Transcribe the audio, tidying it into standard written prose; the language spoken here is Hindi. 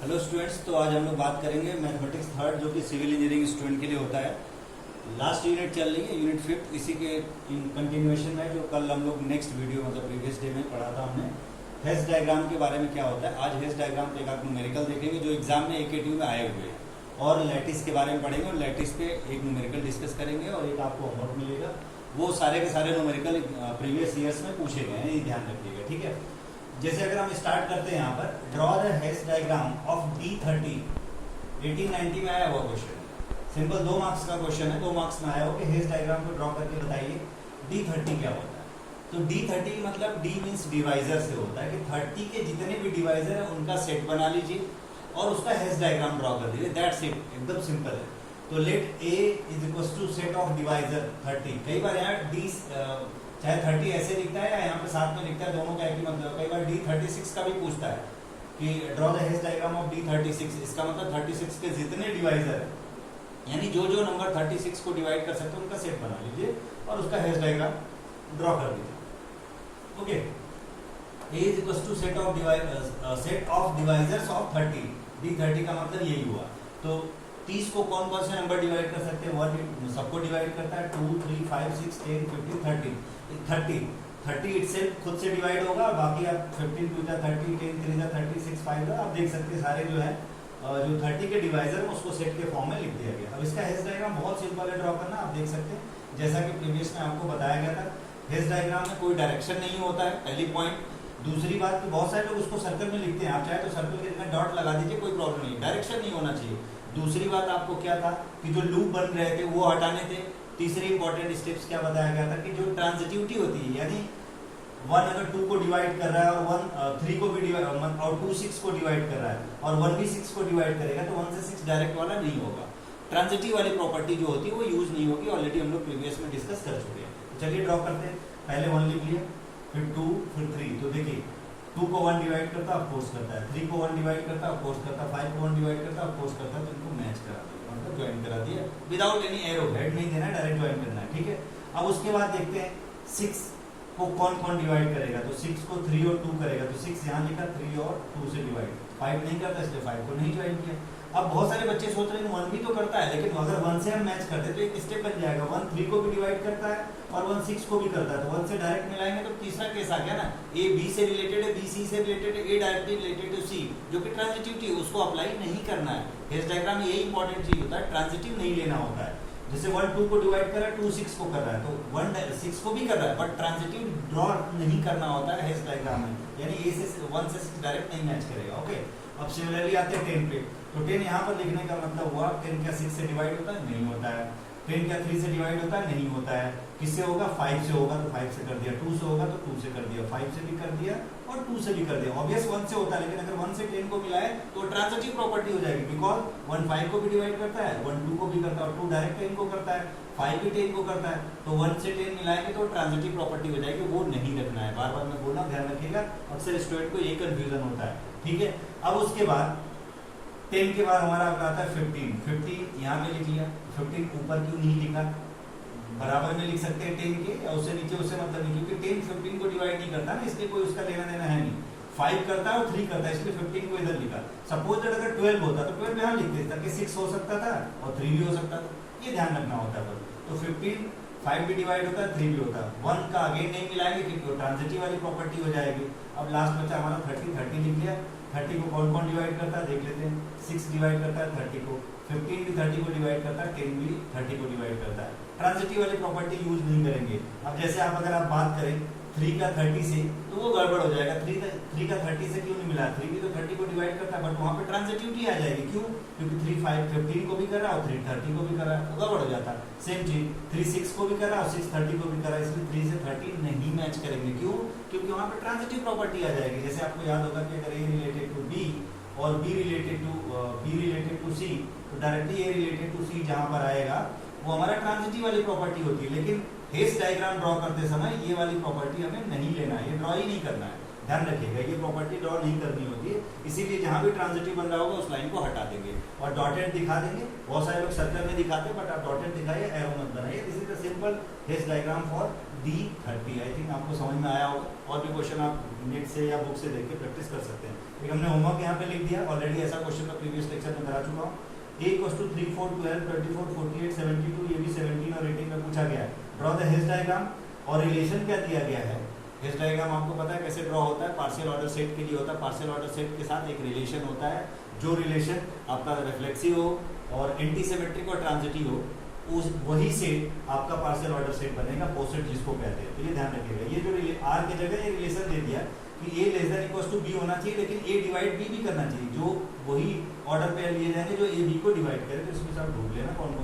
हेलो स्टूडेंट्स, तो आज हम लोग बात करेंगे मैथमेटिक्स थर्ड जो कि सिविल इंजीनियरिंग स्टूडेंट के लिए होता है। लास्ट यूनिट चल रही है, यूनिट 5, इसी के कंटिन्यूएशन में जो कल हम लोग नेक्स्ट वीडियो मतलब प्रीवियस डे में पढ़ा था हमने हेस डायग्राम के बारे में क्या होता है। आज हेस डायग्राम पे एक आप न्यूमेरिकल देखेंगे जो एग्जाम में AKTU में आए हुए हैं, और लैटिस के बारे में पढ़ेंगे और लैटिस पे एक न्यूमेरिकल डिस्कस करेंगे और एक आपको होमवर्क मिलेगा। वो सारे के सारे न्यूमेरिकल प्रीवियस ईयर्स में पूछे गए हैं, ये ध्यान रखिएगा, ठीक है। जैसे अगर हम स्टार्ट करते हैं यहाँ पर, draw the hess diagram of D30। 1890 में आया हुआ क्वेश्चन, सिंपल 2 मार्क्स का क्वेश्चन है, 2 मार्क्स में आया हो कि हेस डायग्राम को ड्रॉ करके बताइए D30 क्या होता है। तो D30 मतलब D मीन्स डिवाइजर से होता है कि 30 के जितने भी डिवाइजर है उनका सेट बना लीजिए और उसका हेस डायग्राम ड्रॉ कर दीजिए, दैट्स इट, एकदम सिंपल है। तो let A is equal to set of divisor 30। कई बार यहाँ D चाहे 30 ऐसे लिखता है या यहाँ पे साथ में लिखता है, दोनों का एक ही मतलब। कई बार D36 का भी पूछता है कि draw the hess diagram of D36, इसका मतलब 36 के जितने डिवाइजर है, यानी जो जो नंबर 36 को डिवाइड कर सकते हैं उनका सेट बना लीजिए और उसका हेस डायग्राम ड्रॉ कर दीजिए। Okay, A is equal to set of divisors of 30। D30 का मतलब यही हुआ। तो 30 को कौन कौन से नंबर डिवाइड कर सकते हैं? 1 सबको डिवाइड करता है, 2 3 5 6 10 15 30 इटसेल्फ खुद से डिवाइड होगा, बाकी आप 15 2 30 10 3 30 6 5 आप देख सकते हैं सारे जो है जो 30 के डिवाइजर है उसको सेट के फॉर्म में लिख दिया गया। अब इसका हेस डायग्राम बहुत सिंपल है ड्रॉ करना, आप देख सकते हैं जैसा कि प्रीवियस में आपको बताया गया था। हेस डायग्राम में कोई डायरेक्शन नहीं होता है, पहली पॉइंट। दूसरी बात कि बहुत सारे लोग उसको सर्कल में लिखते हैं, आप चाहे तो सर्कल के जगह डॉट लगा दीजिए, कोई प्रॉब्लम नहीं, डायरेक्शन नहीं होना चाहिए। दूसरी बात आपको क्या था कि जो लूप बन रहे थे वो हटाने थे। तीसरी इंपॉर्टेंट स्टेप्स क्या बताया गया था कि जो ट्रांजिटिविटी होती है, यानी 1 अगर 2 को डिवाइड कर रहा है और 1 3 को भी डिवाइड और 2 6 को डिवाइड कर रहा है और 1 भी 6 को डिवाइड करेगा तो 1 से 6 डायरेक्ट वाला नहीं होगा। ट्रांजिटिव वाली प्रॉपर्टी जो होती है वो यूज नहीं होगी, ऑलरेडी हम लोग प्रीवियस में डिस्कस कर चुके हैं। तो चलिए ड्रॉ करते हैं। पहले 1 लिख लिया, फिर 2, फिर 3। तो देखिए 2 को 1 डिवाइड करता है, अपोज करता है, 3 को 1 डिवाइड करता है, अपोज करता है, 5 को 1 डिवाइड करता है, अपोज करता है। तो इनको मैच करा दिया, मतलब ज्वाइन करा दिया विदाउट एनी एरो, हेड नहीं देना है, डायरेक्ट ज्वाइन करना है, ठीक है। अब उसके बाद देखते हैं 6 को कौन कौन डिवाइड करेगा। तो 6 को 3 और 2 करेगा, तो 6 यहाँ लिखा, 3 और 2 से डिवाइड। 5 नहीं करता इसलिए 5 को नहीं ज्वाइन किया। अब बहुत सारे बच्चे सोच रहे हैं 1 भी तो करता है, लेकिन अगर 1 से हम मैच करते तो एक स्टेप बन जाएगा। 1 3 को भी डिवाइड करता है और 1 6 को भी करता है, तो 1 से डायरेक्ट मिलाएंगे तो तीसरा केस आ गया ना, A B से रिलेटेड है, B C से रिलेटेड है, A directly related to C, जो कि ट्रांजिटिविटी है, उसको अप्लाई नहीं करना है। हेस डायग्राम में यही इंपॉर्टेंट चीज होता है, ट्रांजिटिव नहीं लेना होता है। जैसे 1 2 को डिवाइड कर रहा है, 2 6 को कर रहा है, तो 1 6 को भी कर रहा है, बट ट्रांजिटिव ड्रॉ नहीं करना होता है हेस डायग्राम में, यानी A से 1 से 6 डायरेक्ट नहीं मैच करेगा। ओके, अब सिमिलरली आते हैं 10 पे। तो 10 यहाँ पर लिखने का मतलब हुआ 10 क्या 6 से डिवाइड होता है? नहीं होता है। 10 क्या 3 से डिवाइड होता है? नहीं होता है। किससे होगा? 5 से होगा, तो 5 से कर दिया। 2 से होगा तो 2 से कर दिया, 5 से भी कर दिया और 2 से भी कर दिया। ऑब्वियस 1 से होता है, लेकिन अगर 1 से 10 को मिलाए तो ट्रांजिटिव प्रॉपर्टी हो जाएगी, बिकॉज 1 5 को भी डिवाइड करता है, 1 2 को भी करता है और 2 डायरेक्ट 10 को करता है, 5 भी 10 को करता है। तो 1 से 10 मिलाएंगे तो ट्रांजिटिव प्रॉपर्टी हो जाएगी, वो नहीं रखना है। बार बार मैं बोल रहा हूँ, ध्यान रखिएगा, अक्सर स्टूडेंट को ये कंफ्यूजन होता है, ठीक है। अब उसके बाद 10 के बाद हमारा आता है 15। 15 यहाँ पे लिख लिया, 15 ऊपर क्यों नहीं लिखा? बराबर में लिख सकते हैं 10 के, या उससे नीचे, उससे मतलब नहीं, क्योंकि 10 15 को डिवाइड नहीं करता ना, इसलिए कोई उसका लेना देना है नहीं। 5 करता है और 3 करता है, इसलिए 15 को इधर लिखा। सपोज दैट अगर 12 होता तो 12 यहाँ लिखते थे ताकि 6 हो सकता था और 3 भी हो सकता था, ये ध्यान रखना होता है। तो 15 5 भी डिवाइड होता है, 3 भी होता है। 1 का अगेन नहीं मिलाएंगे क्योंकि ट्रांजिटिव वाली प्रॉपर्टी हो जाएगी। अब लास्ट बचा हमारा 30 लिख लिया। 30 को कौन कौन डिवाइड करता है देख लेते हैं। 6 डिवाइड करता है 30 को, 15 भी 30 को डिवाइड करता है, 10 भी 30 को डिवाइड करता है। ट्रांजिटिव वाली प्रॉपर्टी यूज नहीं करेंगे। अब जैसे आप अगर आप बात करें 3 का 30 से, तो वो गड़बड़ हो जाएगा। 3 का 30 से क्यों नहीं मिला? 3 भी तो 30 को डिवाइड करता है, बट वहाँ पे ट्रांजिटिविटी आ जाएगी। क्यों? क्योंकि 3 5 15 को भी कर रहा है और 3 30 को भी कर रहा है, तो गड़बड़ हो जाता है। सेम चीज 3 6 को भी कर रहा है और 6 30 को भी कर रहा है, इसलिए 3 से 30 नहीं मैच करेंगे। क्यों? क्योंकि वहाँ पे ट्रांजिटिव प्रॉपर्टी आ जाएगी। जैसे आपको याद होगा कि अगर A रिलेटेड टू B और B रिलेटेड टू C, तो directly A related to C जहाँ पर आएगा वो हमारा ट्रांजिटिव वाली प्रॉपर्टी होती है। लेकिन हेस डायग्राम ड्रॉ करते समय ये वाली प्रॉपर्टी हमें नहीं लेना है, ये ड्रॉ ही नहीं करना है, ध्यान रखिएगा, ये प्रॉपर्टी ड्रॉ नहीं करनी होती है। इसीलिए जहाँ भी ट्रांजिटिव बन रहा होगा उस लाइन को हटा देंगे और डॉटेड दिखा देंगे। बहुत सारे लोग सर्कल में दिखाते हैं, बट आप डॉटेड दिखाइए, एरो मत बनाइए। This is the simple hess diagram for D30। I think आपको समझ में आया होगा। और भी क्वेश्चन आप नेट से या बुक से देख के प्रैक्टिस कर सकते हैं। एक हमने होमवर्क यहाँ पे लिख दिया, ऑलरेडी ऐसा क्वेश्चन मैं प्रीवियस लेक्चर में करा चुका हूँ। a = 3, 4, 12, 24, 48, 72, ये भी 17 और 18 में पूछा गया है। ड्रॉ द हेज डायग्राम, और रिलेशन क्या दिया गया है। हेज डायग्राम आपको पता है कैसे ड्रॉ होता है, पार्शियल ऑर्डर सेट के लिए होता है। पार्शियल ऑर्डर सेट के साथ एक रिलेशन होता है, जो रिलेशन आपका रिफ्लेक्सिव हो और एंटी सिमेट्रिक और ट्रांजिटिव हो, उस वही से आपका पार्शियल ऑर्डर सेट बनेगा, पोसेट जिसको कहते हैं। तो ये ध्यान रखिएगा, ये जो आर की जगह ये रिलेशन दे दिया कि a ≤ b होना चाहिए, लेकिन a डिवाइड b भी करना चाहिए, जो वही ऑर्डर पे लिए जाएंगे जो a b को डिवाइड करे। तो इसमें से आप ढूंढ लेना कौन कौन